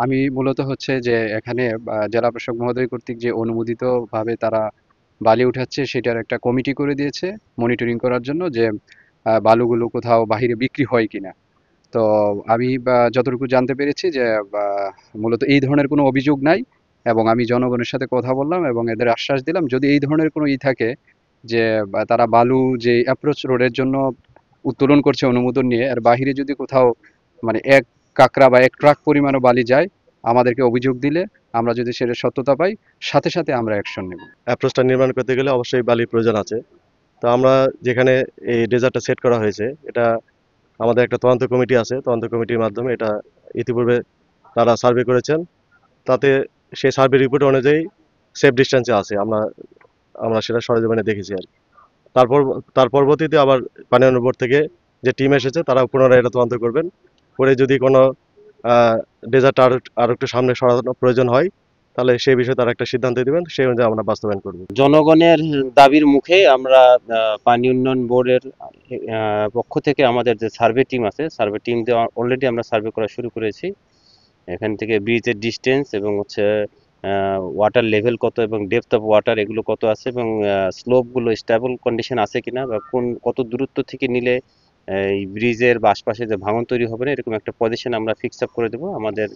আমি মূলত হচ্ছে যে এখানে জেলা প্রশাসক মহোদয় কর্তৃক যে অনুমোদিতভাবে তারা বালি উঠাচ্ছে সেটার একটা কমিটি করে দিয়েছে মনিটরিং করার জন্য যে বালুগুলো কোথাও বাহিরে বিক্রি হয় কিনা। তো আমি যতটুকু জানতে পেরেছি যে বা, মূলত এই ধরনের কোনো অভিযোগ নাই, এবং আমি জনগণের সাথে কথা বললাম এবং এদের আশ্বাস দিলাম যদি এই ধরনের কোনো থাকে যে তারা বালু যে অ্যাপ্রোচ রোডের জন্য উত্তোলন করছে অনুমোদন নিয়ে, আর বাহিরে যদি কোথাও মানে এক কাকড়া বা এক ট্রাক পরিমাণও বালি যায় আমাদেরকে অভিযোগ দিলে, আমরা যদি সেটা সত্যতা পাই সাথে সাথে আমরা অ্যাকশন নেব। অ্যাপ্রোচটা নির্মাণ করতে গেলে অবশ্যই বালির প্রয়োজন আছে। তো আমরা যেখানে এই ডেজার্টটা সেট করা হয়েছে, এটা আমাদের একটা তদন্ত কমিটি আছে, তদন্ত কমিটির মাধ্যমে এটা ইতিপূর্বে তারা সার্ভে করেছেন। তাতে সেই সার্ভে রিপোর্ট অনুযায়ী সেফ ডিস্টেন্সে আছে, আমরা আমরা সেটা সরেজমিনে দেখেছি আর কি। তারপর তার পরবর্তীতে আবার পানি উন্নয়ন বোর্ড থেকে যে টিম এসেছে তারা পুনরায় এটা তদন্ত করবেন, করে যদি কোনো ডেজার্ট আর একটু সামনে সরানোর প্রয়োজন হয় তাহলে সেই বিষয়ে তারা একটা সিদ্ধান্ত দিবেন, সেই অনুযায়ী আমরা বাস্তবায়ন করব। জনগণের দাবির মুখে আমরা পানি উন্নয়ন বোর্ডের পক্ষ থেকে আমাদের যে সার্ভে টিম আছে, সার্ভে টিম দিয়ে অলরেডি আমরা সার্ভে করা শুরু করেছি। এখান থেকে ব্রিজের ডিস্টেন্স এবং হচ্ছে ওয়াটার লেভেল কত এবং ডেপথ অফ ওয়াটার এগুলো কত আছে, এবং স্লোপগুলো স্টেবল কন্ডিশন আছে কিনা, বা কত দূরত্ব থেকে নিলে এই ব্রিজের বা আশপাশে যে ভাঙন তৈরি হবে না, এরকম একটা পজিশন আমরা ফিক্স আপ করে দেবো। আমাদের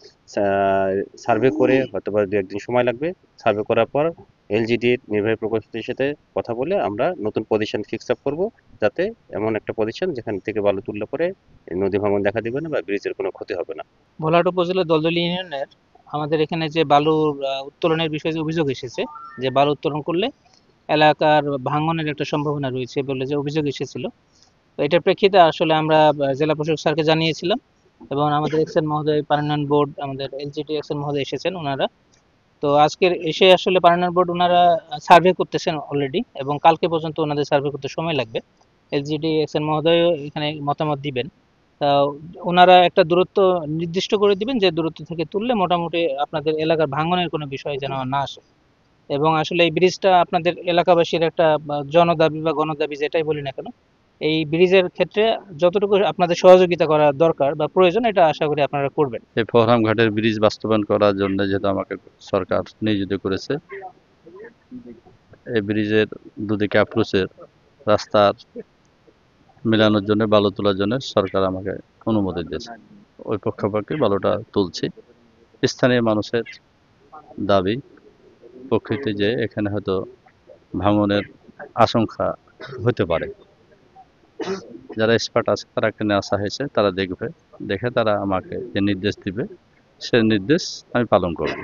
সার্ভে করে হয়তো বা 2-1 দিন সময় লাগবে। সার্ভে করার পর এলজিডির নির্বাহী প্রকৌশলীর সাথে কথা বলে আমরা নতুন পজিশন ফিক্স আপ করবো, যাতে এমন একটা পজিশন যেখান থেকে বালু তুললে পরে নদী ভাঙন দেখা দিবে না বা ব্রিজের কোনো ক্ষতি হবে না। ভোলাহাট উপজেলার দলদলী ইউনিয়নের আমাদের এখানে যে বালুর উত্তোলনের বিষয়ে যে অভিযোগ এসেছে, যে বালু উত্তোলন করলে এলাকার ভাঙনের একটা সম্ভাবনা রয়েছে বলে যে অভিযোগ এসেছিল, তো এটার প্রেক্ষিতে আসলে আমরা জেলা প্রশাসক স্যারকে জানিয়েছিলাম, এবং আমাদের এক্সএন মহোদয়, পানি উন্নয়ন বোর্ড, আমাদের এলজিটি এক্সএন মহোদয় এসেছেন ওনারা। তো আজকের এসে আসলে পানি উন্নয়ন বোর্ড ওনারা সার্ভে করতেছেন অলরেডি, এবং কালকে পর্যন্ত ওনাদের সার্ভে করতে সময় লাগবে। এলজিডি এক্সএন মহোদয় এখানে মতামত দিবেন। তা ওনারা একটা দূরত্ব নির্দিষ্ট করে দিবেন যে দূরত্ব থেকে তুললে মোটামুটি আপনাদের এলাকার ভাঙনের কোনো বিষয় যেন না আসে। এবং আসলে এই ব্রিজটা আপনাদের এলাকাবাসীর একটা জনদাবি বা গণদাবি যেটাই বলি না কেন, এই ব্রিজের ক্ষেত্রে যতটুকু আপনাদের সহযোগিতা করা দরকার বা প্রয়োজন, এটা আশা করি আপনারা করবেন। এই ফরহাম ঘাটের ব্রিজ বাস্তবায়ন করার জন্য যেহেতু আমাকে সরকার নিয়োজিত করেছে, এই ব্রিজের দুদিকে অ্যাপ্রোচের রাস্তার মেলানোর জন্য, বালু তোলার জন্য সরকার আমাকে অনুমতি দিয়েছে। ওই পক্ষাপক্ষে বালুটা তুলছি। স্থানীয় মানুষের দাবি প্রকৃতি যে এখানে হয়তো ভাঙনের আশঙ্কা হতে পারে। যারা এক্সপার্ট আছে তারা এখানে আসা হয়েছে, তারা দেখবে, দেখে তারা আমাকে যে নির্দেশ দিবে সে নির্দেশ আমি পালন করব।